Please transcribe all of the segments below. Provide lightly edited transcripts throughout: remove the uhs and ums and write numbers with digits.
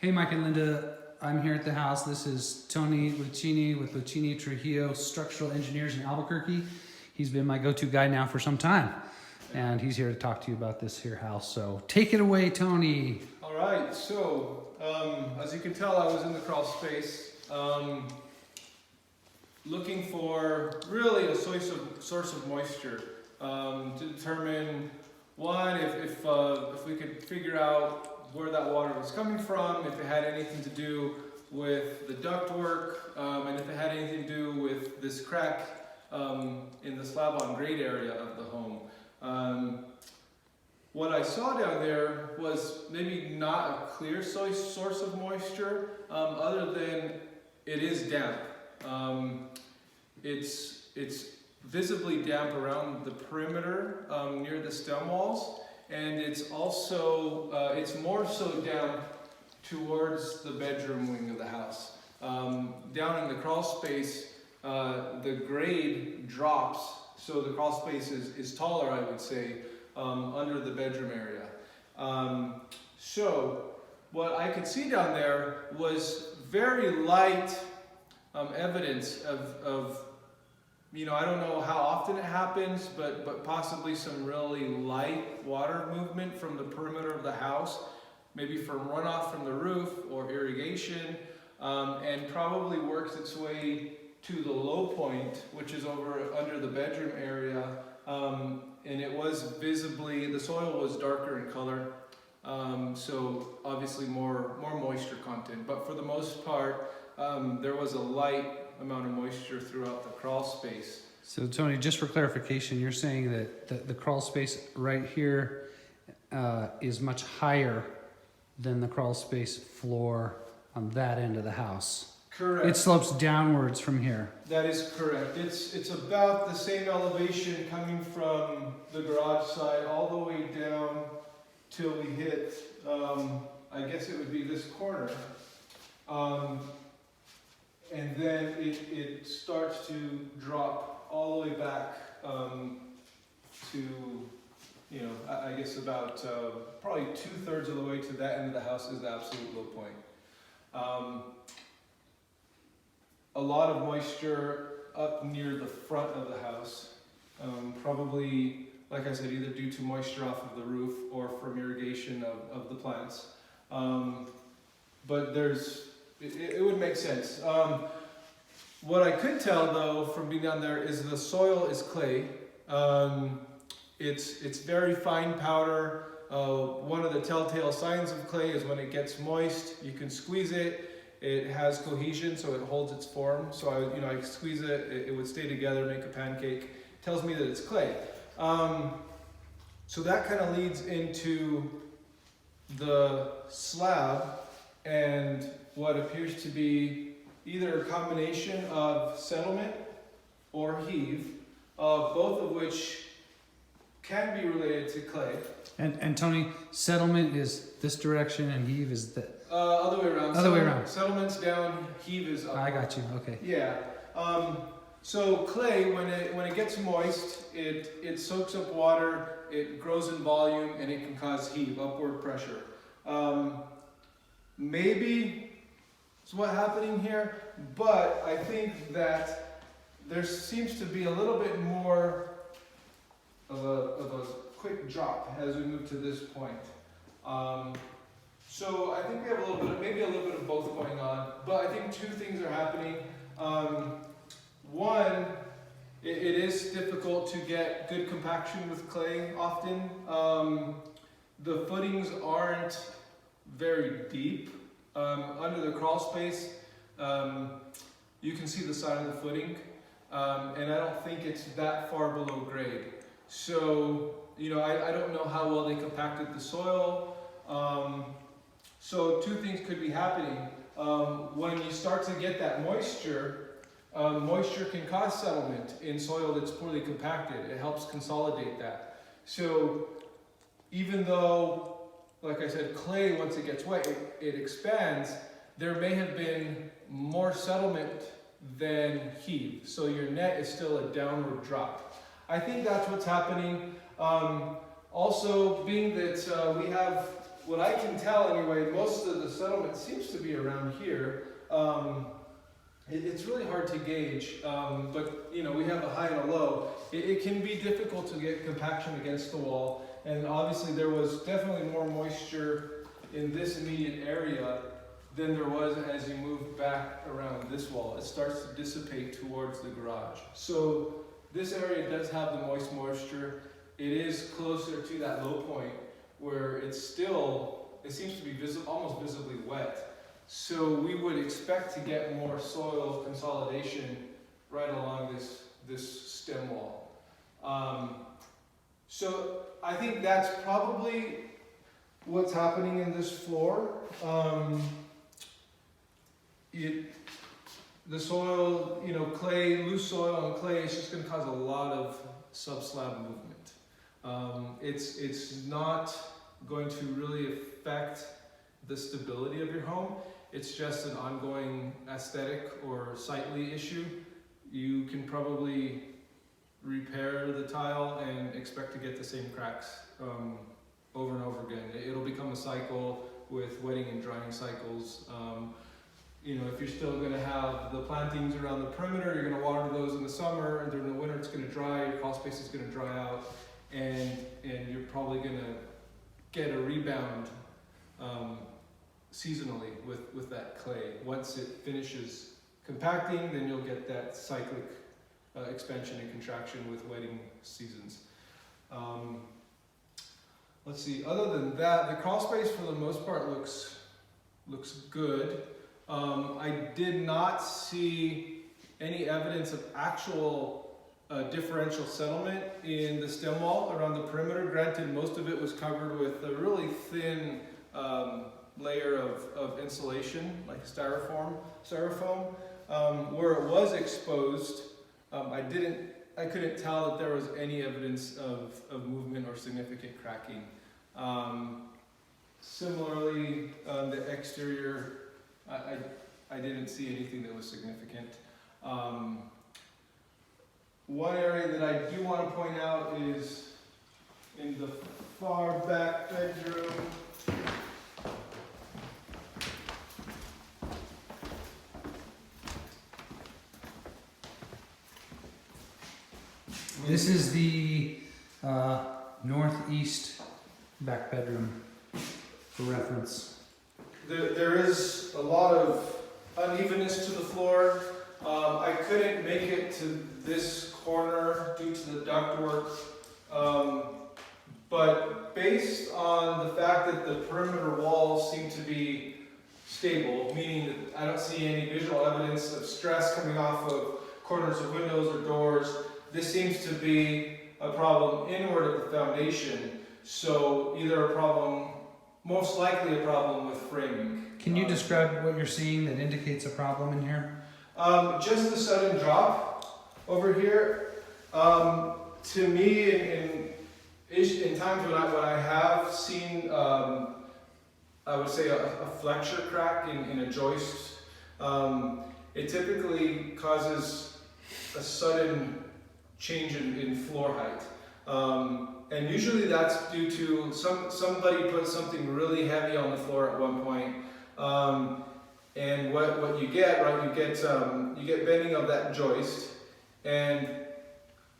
Hey, Mike and Linda. I'm here at the house. This is Tony Lucchini with Lucchini Trujillo Structural Engineers in Albuquerque. He's been my go-to guy now for some time, and he's here to talk to you about this here house. So take it away, Tony. All right. So as you can tell, I was in the crawl space, looking for really a source of moisture to determine one if we could figure out where that water was coming from, if it had anything to do with the ductwork, and if it had anything to do with this crack in the slab on grade area of the home. What I saw down there was maybe not a clear source of moisture, other than it is damp. It's visibly damp around the perimeter near the stem walls, and it's also it's more so damp towards the bedroom wing of the house. Down in the crawl space, the grade drops, so the crawl space is taller, I would say, under the bedroom area. So what I could see down there was very light evidence of I don't know how often it happens, but possibly some really light water movement from the perimeter of the house, maybe from runoff from the roof or irrigation, and probably works its way to the low point, which is over under the bedroom area. And it was visibly, the soil was darker in color, so obviously more moisture content. But for the most part, there was a light amount of moisture throughout the crawl space. So Tony, just for clarification, you're saying that the crawl space right here is much higher than the crawl space floor on that end of the house. Correct. It slopes downwards from here. That is correct. It's about the same elevation coming from the garage side all the way down till we hit, I guess it would be this corner. And then it starts to drop all the way back to, I guess about probably 2/3 of the way to that end of the house is the absolute low point. A lot of moisture up near the front of the house, probably, like I said, either due to moisture off of the roof or from irrigation of the plants. But it would make sense. What I could tell though from being down there is the soil is clay. It's very fine powder. One of the telltale signs of clay is when it gets moist, you can squeeze it. It has cohesion, so it holds its form. So I squeeze it, it would stay together, make a pancake. Tells me that it's clay. So that kind of leads into the slab and what appears to be either a combination of settlement or heave, both of which can be related to clay. And Tony, settlement is this direction and heave is the Other way around. Other way around. Settlement's down, heave is up. I got you. Okay. Yeah. So clay, when it gets moist, it soaks up water, it grows in volume, and it can cause heave, upward pressure. Maybe it's what's happening here, but I think that there seems to be a little bit more of a quick drop as we move to this point. So I think we have maybe a little bit of both going on, but I think two things are happening. One, it is difficult to get good compaction with clay often. The footings aren't very deep. Under the crawl space, you can see the side of the footing, and I don't think it's that far below grade. So, I don't know how well they compacted the soil. So two things could be happening. When you start to get that moisture, moisture can cause settlement in soil that's poorly compacted. It helps consolidate that. So even though, like I said, clay, once it gets wet, it expands, there may have been more settlement than heave. So your net is still a downward drop. I think that's what's happening. Also, being that what I can tell anyway, most of the settlement seems to be around here. It's really hard to gauge, but you know, we have a high and a low. It can be difficult to get compaction against the wall, and obviously there was definitely more moisture in this immediate area than there was as you move back around this wall. It starts to dissipate towards the garage. So this area does have the moist moisture. It is closer to that low point where it seems to be almost visibly wet. So we would expect to get more soil consolidation right along this stem wall. So I think that's probably what's happening in this floor. The soil, you know, clay, loose soil and clay, it's just going to cause a lot of subslab movement. It's not going to really affect the stability of your home. It's just an ongoing aesthetic or sightly issue. You can probably repair the tile and expect to get the same cracks over and over again. It'll become a cycle with wetting and drying cycles. You know, if you're still going to have the plantings around the perimeter, you're going to water those in the summer, and during the winter it's going to dry, your crawl space is going to dry out, and you're probably going to get a rebound seasonally with that clay. Once it finishes compacting, then you'll get that cyclic expansion and contraction with wetting seasons. Let's see, other than that, the crawl space for the most part looks good. I did not see any evidence of actual differential settlement in the stem wall around the perimeter. Granted, most of it was covered with a really thin layer of insulation, like styrofoam. Where it was exposed, I couldn't tell that there was any evidence of movement or significant cracking. Similarly, the exterior, I didn't see anything that was significant. One area that I do want to point out is in the far back bedroom. This is the northeast back bedroom for reference. There is a lot of unevenness to the floor. I couldn't make it to this corner due to the ductwork, but based on the fact that the perimeter walls seem to be stable, meaning that I don't see any visual evidence of stress coming off of corners of windows or doors, this seems to be a problem inward of the foundation. So either a problem, most likely a problem with framing. Can you describe what you're seeing that indicates a problem in here? Just the sudden drop over here. To me, in times when I have seen, I would say a flexure crack in a joist, it typically causes a sudden change in floor height. And usually that's due to somebody put something really heavy on the floor at one point. And what you get, right, you get bending of that joist, and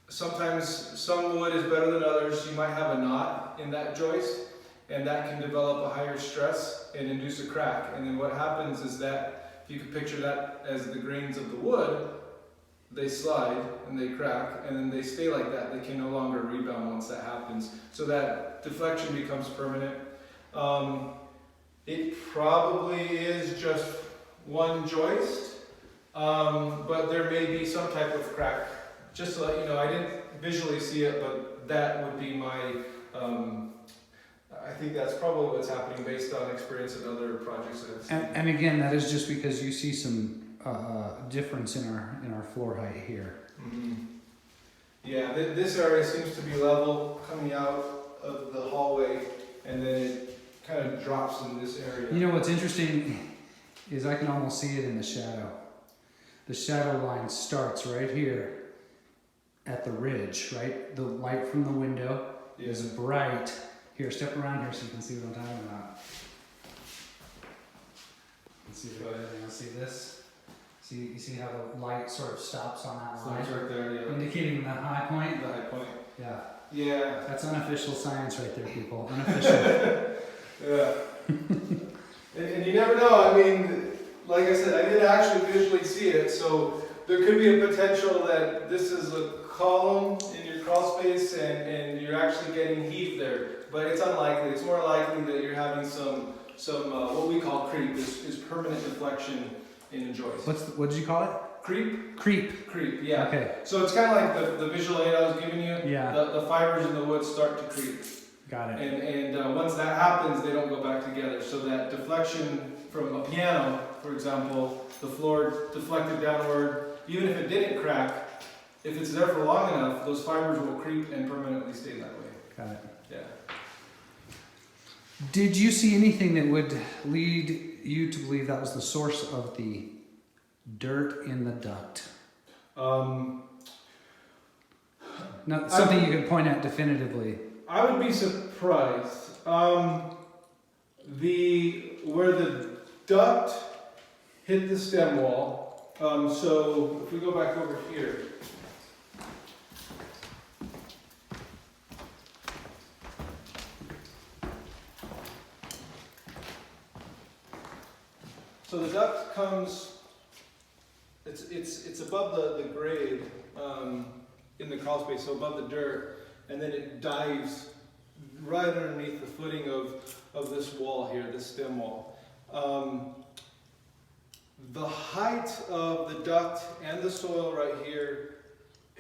sometimes some wood is better than others. You might have a knot in that joist, and that can develop a higher stress and induce a crack. And then what happens is that, if you can picture that as the grains of the wood, they slide and they crack, and then they stay like that. They can no longer rebound once that happens. So that deflection becomes permanent. It probably is just one joist, but there may be some type of crack. Just to let you know, I didn't visually see it, but that would be my, I think that's probably what's happening based on experience in other projects that I've seen. And again, that is just because you see some difference in our floor height here. Mm-hmm. Yeah, this area seems to be level coming out of the hallway, and then it kind of drops in this area. You know what's interesting is I can almost see it in the shadow. The shadow line starts right here at the ridge, right? The light from the window is bright Here, step around here so you can see what I'm talking about. Let's see if you'll see this. See, you see how the light sort of stops on that So line, it's right there, yeah. indicating the high point. The high point. Yeah, Yeah. that's unofficial science right there, people. Unofficial. Yeah. And you never know. I mean, like I said, I didn't actually visually see it, so there could be a potential that this is a column in your crawl space and you're actually getting heave there. But it's unlikely. It's more likely that you're having some what we call creep, is permanent deflection in the joist. What did you call it? Creep? Creep. Creep, yeah. Okay. So it's kind of like the visual aid I was giving you. Yeah. The fibers in the wood start to creep. Got it. And once that happens, they don't go back together. So that deflection from a piano, for example, the floor deflected downward, even if it didn't crack, if it's there for long enough, those fibers will creep and permanently stay that way. Got it. Yeah. Did you see anything that would lead you to believe that was the source of the dirt in the duct? Not something you could point at definitively. I would be surprised. Where the duct hit the stem wall. So if we go back over here. So the duct comes. It's above the grade in the crawl space, so above the dirt, and then it dives right underneath the footing of this wall here, this stem wall. The height of the duct and the soil right here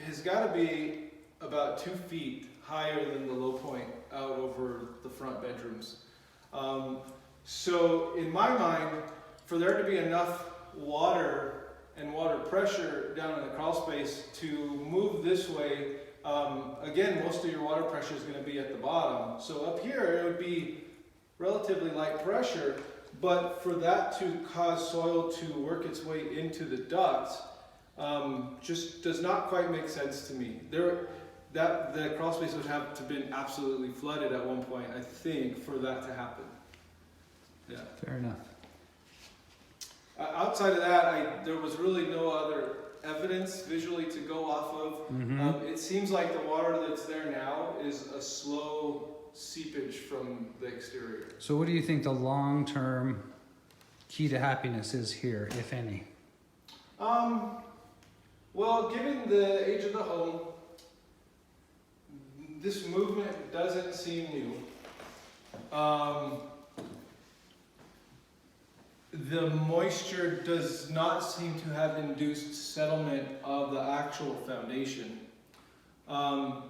has got to be about 2 feet higher than the low point out over the front bedrooms. So in my mind, for there to be enough water and water pressure down in the crawl space to move this way, again, most of your water pressure is going to be at the bottom. So up here, it would be relatively light pressure, but for that to cause soil to work its way into the ducts, just does not quite make sense to me. The crawl space would have to have been absolutely flooded at one point, I think, for that to happen. Yeah. Fair enough. Outside of that, there was really no other evidence visually to go off of. Mm-hmm. It seems like the water that's there now is a slow seepage from the exterior. So what do you think the long-term key to happiness is here, if any? Well, given the age of the home, this movement doesn't seem new. The moisture does not seem to have induced settlement of the actual foundation. I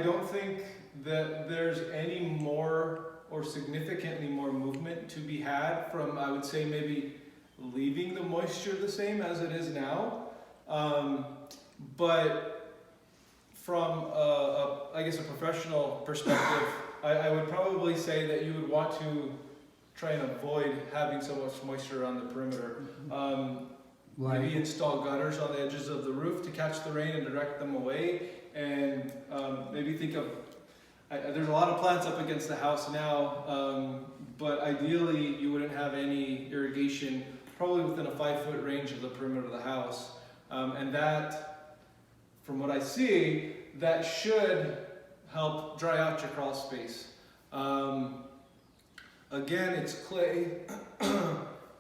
don't think that there's any more or significantly more movement to be had from, I would say, maybe leaving the moisture the same as it is now. But from, I guess, a professional perspective, I would probably say that you would want to try and avoid having so much moisture around the perimeter. Maybe install gutters on the edges of the roof to catch the rain and direct them away. And maybe think of, there's a lot of plants up against the house now, but ideally you wouldn't have any irrigation probably within a 5-foot range of the perimeter of the house. And that, from what I see, that should help dry out your crawl space. Again, it's clay,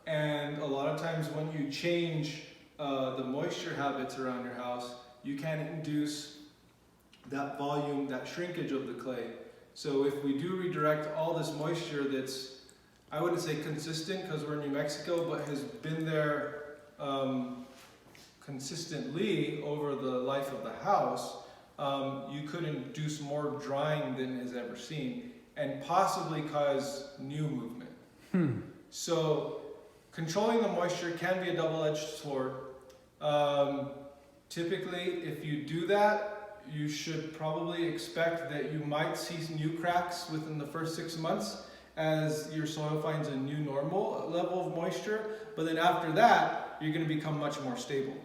and a lot of times when you change the moisture habits around your house, you can induce that volume, that shrinkage of the clay. So if we do redirect all this moisture that's, I wouldn't say consistent because we're in New Mexico, but has been there consistently over the life of the house, you could induce more drying than is ever seen, and possibly cause new movement. So controlling the moisture can be a double-edged sword. Typically, if you do that, you should probably expect that you might see new cracks within the first 6 months as your soil finds a new normal level of moisture, but then after that, you're going to become much more stable.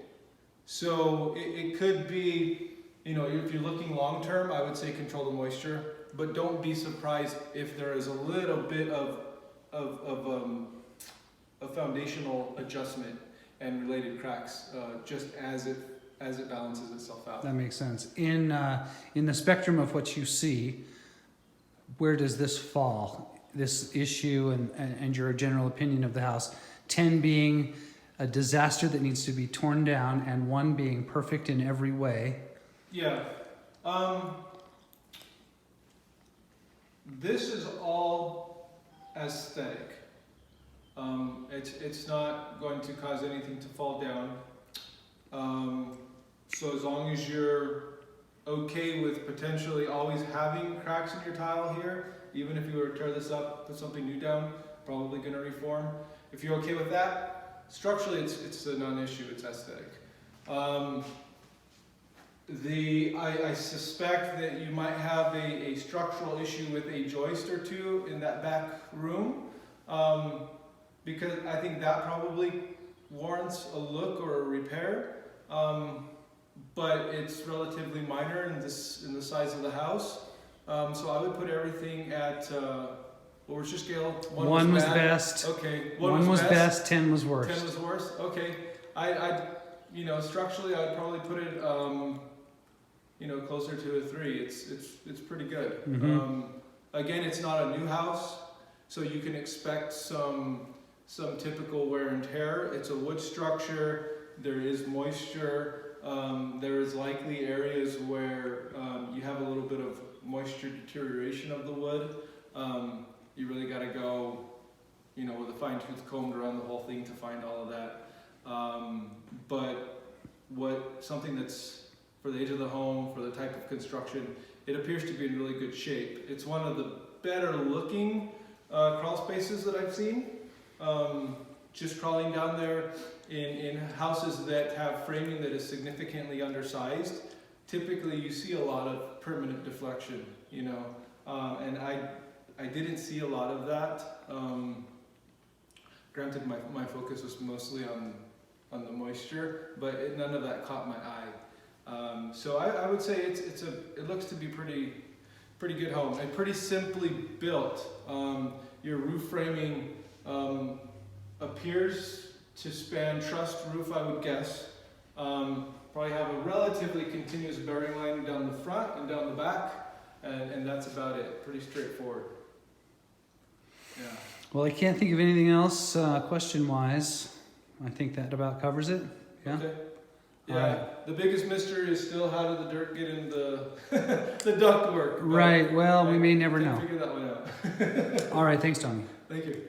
So it could be, if you're looking long-term, I would say control the moisture. but don't be surprised if there is a little bit of a foundational adjustment and related cracks, just as it balances itself out. That makes sense. In the spectrum of what you see, where does this fall? This issue and your general opinion of the house, 10 being a disaster that needs to be torn down, and 1 being perfect in every way. Yeah. This is all aesthetic. It's not going to cause anything to fall down. So as long as you're okay with potentially always having cracks in your tile here, even if you were to tear this up, put something new down, probably going to reform. If you're okay with that, structurally it's a non-issue, it's aesthetic. I suspect that you might have a structural issue with a joist or two in that back room, because I think that probably warrants a look or a repair. But it's relatively minor in the size of the house. So I would put everything at, what was your scale? 1 was best. Okay. 1 was best, 10 was worst. 10 was worse? Okay. Structurally I'd probably put it, closer to a 3. It's pretty good. Mm-hmm. Again, it's not a new house, so you can expect some typical wear and tear. It's a wood structure. There is moisture. There is likely areas where you have a little bit of moisture deterioration of the wood. You really got to go, with a fine-tooth comb around the whole thing to find all of that. But something that's for the age of the home, for the type of construction, it appears to be in really good shape. It's one of the better looking crawl spaces that I've seen. Just crawling down there in houses that have framing that is significantly undersized, typically you see a lot of permanent deflection, and I didn't see a lot of that. Granted, my focus was mostly on the moisture, but none of that caught my eye. So I would say it looks to be pretty good home and pretty simply built. Your roof framing appears to span trussed roof, I would guess. Probably have a relatively continuous bearing line down the front and down the back, and that's about it. Pretty straightforward. Yeah. Well, I can't think of anything else question-wise. I think that about covers it. Yeah. Okay. Yeah. Right. The biggest mystery is still how did the dirt get in the the ductwork. Right. Well, we may never Can't know. figure that one out. All right. Thanks, Tony. Thank you.